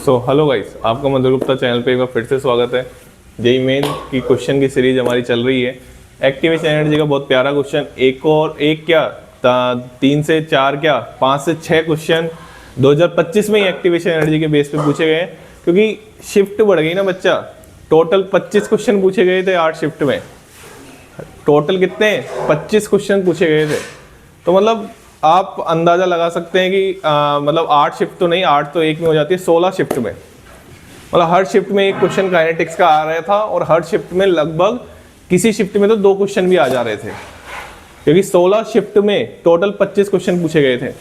Hello guys, आपका मधुर Gupta channel पे एक बार फिर से स्वागत है। जेईई मेन की क्वेश्चन की सीरीज हमारी चल रही है। एक्टिवेशन एनर्जी का बहुत प्यारा क्वेश्चन, एक क्या 3 से 4 क्या 5 से 6 क्वेश्चन 2025 में ही एक्टिवेशन एनर्जी के बेस पे पूछे गए हैं, क्योंकि शिफ्ट बढ़ गई ना बच्चा। टोटल 25 क्वेश्चन पूछे गए थे 8 शिफ्ट में। टोटल कितने 25 क्वेश्चन पूछे गए थे, तो मतलब आप अंदाजा लगा सकते हैं कि मतलब 8 शिफ्ट तो नहीं, 8 तो एक में हो जाती है, 16 शिफ्ट में। मतलब हर शिफ्ट में एक क्वेश्चन काइनेटिक्स का आ रहा था, और हर शिफ्ट में लगभग किसी शिफ्ट में तो 2 क्वेश्चन भी आ जा रहे थे, क्योंकि 16 शिफ्ट में टोटल 25 क्वेश्चन पूछे गए थे।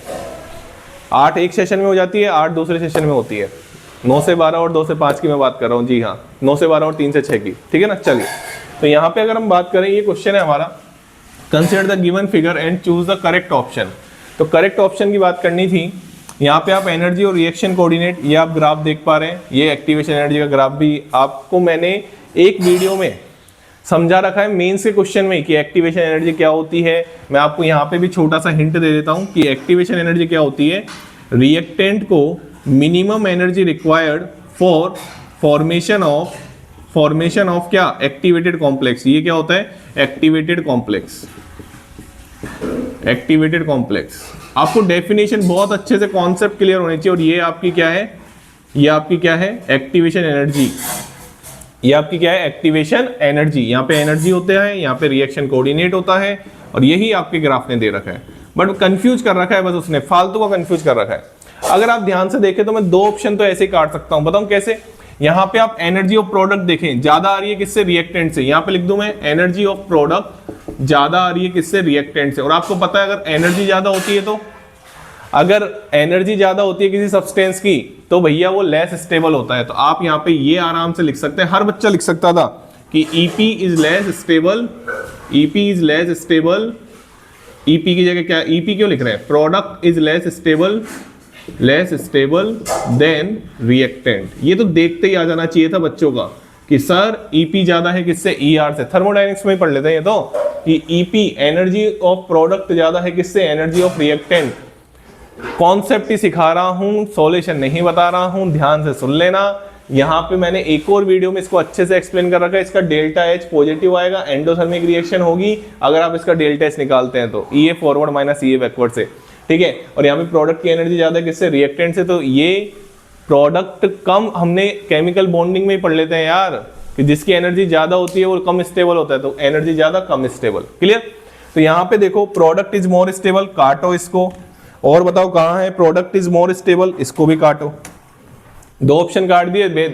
8 एक सेशन में हो जाती है, 8 दूसरे सेशन में होती है। 9 से 12 और 2 से 5 की मैं बात कर रहा हूँ। जी हाँ, 9 से 12 और 3 से 6 की, ठीक है ना। चलिए, तो यहाँ पे अगर हम बात करें, ये क्वेश्चन है हमारा, consider the given figure and choose the correct option. तो करेक्ट ऑप्शन की बात करनी थी। यहाँ पे आप एनर्जी और रिएक्शन कोऑर्डिनेट, ये आप ग्राफ देख पा रहे हैं। ये एक्टिवेशन एनर्जी का ग्राफ भी आपको मैंने एक वीडियो में समझा रखा है, मेंस के क्वेश्चन में, कि एक्टिवेशन एनर्जी क्या होती है। मैं आपको यहाँ पे भी छोटा सा हिंट दे देता हूँ कि एक्टिवेशन एनर्जी क्या होती है। रिएक्टेंट को minimum energy required for formation of क्या, एक्टिवेटेड कॉम्प्लेक्स। ये क्या होता है, एक्टिवेटेड कॉम्प्लेक्स। एक्टिवेटेड कॉम्प्लेक्स, आपको डेफिनेशन बहुत अच्छे से, कॉन्सेप्ट क्लियर होने चाहिए। और ये आपकी क्या है, ये आपकी क्या है, एक्टिवेशन एनर्जी। ये आपकी क्या है, एक्टिवेशन एनर्जी। यहाँ पे एनर्जी होते हैं, यहाँ पे रिएक्शन कोऑर्डिनेट होता है, और यही आपके ग्राफ ने दे रखा है। बट कंफ्यूज कर रखा है बस, उसने फालतू का कंफ्यूज कर रखा है। अगर आप ध्यान से देखें तो मैं 2 ऑप्शन तो ऐसे ही काट सकता हूं, बताऊं कैसे। यहाँ पे आप एनर्जी ऑफ प्रोडक्ट देखें, ज्यादा आ रही है किससे, रिएक्टेंट से। यहाँ पे लिख दूं मैं, एनर्जी ऑफ प्रोडक्ट ज्यादा आ रही है किससे, रिएक्टेंट से। और आपको पता है अगर एनर्जी ज्यादा होती है, तो अगर एनर्जी ज्यादा होती है किसी सब्सटेंस की, तो भैया वो लेस स्टेबल होता है। तो आप यहाँ पे ये आराम से लिख सकते हैं, हर बच्चा लिख सकता था कि EP is less stable, EP is less stable. EP की जगह क्या, ईपी क्यों लिख रहे हैं, product is less stable then reactant. ये तो देखते ही आ जाना चाहिए था बच्चों का कि सर ईपी ज्यादा है किससे, ईआर से। थर्मोडायनेमिक्स में ही पढ़ लेते हैं ये तो, कि ईपी एनर्जी ऑफ प्रोडक्ट ज्यादा है किससे, एनर्जी ऑफ रिएक्टेंट। कॉन्सेप्ट ही सिखा रहा हूं, सॉल्यूशन नहीं बता रहा हूं, ध्यान से सुन लेना। यहाँ पे मैंने एक और वीडियो में इसको अच्छे से एक्सप्लेन कर रखा है। इसका डेल्टा एच पॉजिटिव आएगा, एंडोथर्मिक रिएक्शन होगी अगर आप इसका डेल्टा एच निकालते हैं तो, ईए फॉरवर्ड माइनस ईए बैकवर्ड से, ठीक है। और यहाँ पे प्रोडक्ट की एनर्जी ज्यादा है किससे, रिएक्टेंट से। तो ये प्रोडक्ट कम, हमने केमिकल बॉन्डिंग में ही पढ़ लेते हैं यार, कि जिसकी एनर्जी ज्यादा होती है वो कम स्टेबल होता है। तो एनर्जी ज्यादा कम स्टेबल, क्लियर। तो यहाँ पे देखो, प्रोडक्ट इज मोर स्टेबल, काटो इसको। और बताओ कहाँ है, प्रोडक्ट इज मोर स्टेबल, इसको भी काटो। 2 ऑप्शन काट दिए।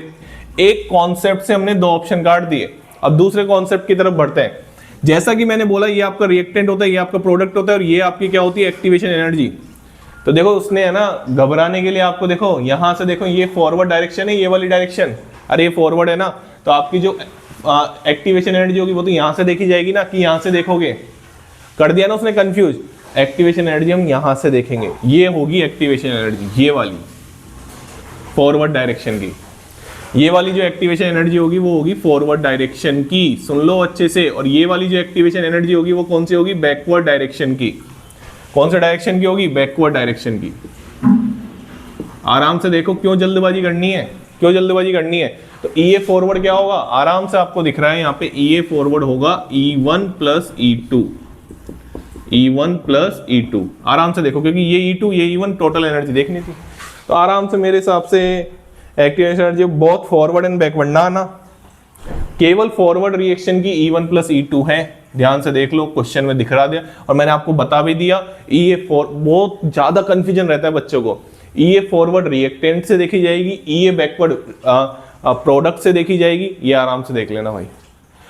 एक कॉन्सेप्ट से हमने 2 ऑप्शन काट दिए। अब दूसरे कॉन्सेप्ट की तरफ बढ़ते हैं। जैसा कि मैंने बोला, ये आपका रिएक्टेंट होता है, ये आपका प्रोडक्ट होता है, और ये आपकी क्या होती है, एक्टिवेशन एनर्जी। तो देखो उसने है ना, घबराने के लिए आपको देखो, यहां से देखो, ये फॉरवर्ड डायरेक्शन है, ये वाली डायरेक्शन, अरे ये फॉरवर्ड है ना, तो आपकी जो एक्टिवेशन एनर्जी होगी वो तो यहां से देखी जाएगी ना, कि यहां से देखोगे। कर दिया ना उसने कंफ्यूज। एक्टिवेशन एनर्जी हम यहां से देखेंगे, ये होगी एक्टिवेशन एनर्जी, ये वाली फॉरवर्ड डायरेक्शन की। ये वाली जो एक्टिवेशन एनर्जी होगी वो होगी फॉरवर्ड डायरेक्शन की, सुन लो अच्छे से। और ये वाली जो एक्टिवेशन एनर्जी होगी वो कौन सी होगी, बैकवर्ड डायरेक्शन की। कौन सा डायरेक्शन की होगी, बैकवर्ड डायरेक्शन की। आराम से देखो, क्यों जल्दबाजी करनी है, क्यों जल्दबाजी करनी है। तो ईए फॉरवर्ड क्या होगा, आराम से आपको दिख रहा है यहाँ पे, ईए फॉरवर्ड होगा E1 plus E2, E1 plus E2। आराम से देखो, क्योंकि ये E2 ये E1 टोटल एनर्जी देखनी थी। तो आराम से मेरे हिसाब से एक्टिवेशन एनर्जी बहुत फॉरवर्ड एंड बैकवर्ड ना केवल फॉरवर्ड रिएक्शन की E1 प्लस E2 है। ध्यान से देख लो, क्वेश्चन में दिखा दिया, और मैंने आपको बता भी दिया। ईए बहुत ज्यादा कंफ्यूजन रहता है बच्चों को। ईए फॉरवर्ड रिएक्टेंट से देखी जाएगी, ईए बैकवर्ड प्रोडक्ट से देखी जाएगी, ये आराम से देख लेना भाई।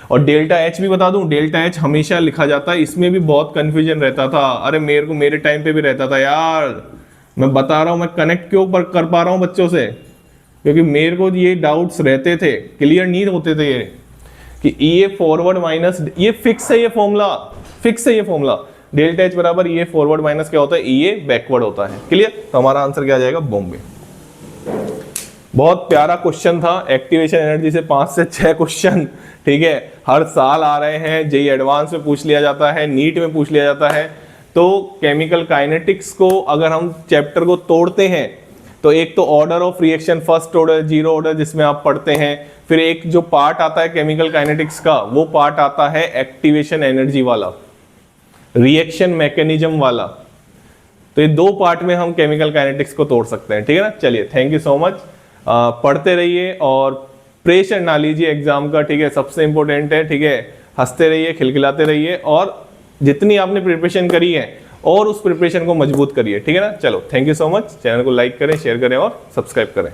और डेल्टा एच भी बता दूं, डेल्टा एच हमेशा लिखा जाता है, इसमें भी बहुत कंफ्यूजन रहता था। अरे मेरे टाइम पे भी रहता था यार, मैं बता रहा हूं, मैं कनेक्ट क्यों कर पा रहा हूं बच्चों से, क्योंकि मेरे को ये डाउट्स रहते थे, क्लियर नहीं होते थे ये, कि ईए फॉरवर्ड माइनस, ये फिक्स है, ये फॉर्मूला फिक्स है, ये फॉर्मूला डेल्टा एच बराबर ईए फॉरवर्ड माइनस क्या होता है, ईए बैकवर्ड होता है, क्लियर। तो हमारा आंसर क्या आ जाएगा, बॉम्बे। बहुत प्यारा क्वेश्चन था। एक्टिवेशन एनर्जी से 5 से 6 क्वेश्चन, ठीक है, हर साल आ रहे हैं। जेईई एडवांस में पूछ लिया जाता है, नीट में पूछ लिया जाता है। तो केमिकल काइनेटिक्स को अगर हम चैप्टर को तोड़ते हैं तो एक तो order of reaction, first order, zero order जिसमें आप पढ़ते हैं, फिर एक जो पार्ट आता है केमिकल काइनेटिक्स का, वो पार्ट आता है एक्टिवेशन एनर्जी वाला, रिएक्शन मैकेनिज्म वाला। तो ये दो पार्ट में हम केमिकल काइनेटिक्स को तोड़ सकते हैं, ठीक है ना। चलिए, थैंक यू सो मच। पढ़ते रहिए और प्रेशर ना लीजिए एग्जाम का, ठीक है, सबसे इंपॉर्टेंट है, ठीक है। हंसते रहिए, खिलखिलाते रहिए और जितनी आपने प्रिपरेशन करी है और उस प्रिपरेशन को मजबूत करिए, ठीक है ना। चलो, thank you so much. Channel को लाइक करें, शेयर करें और सब्सक्राइब करें।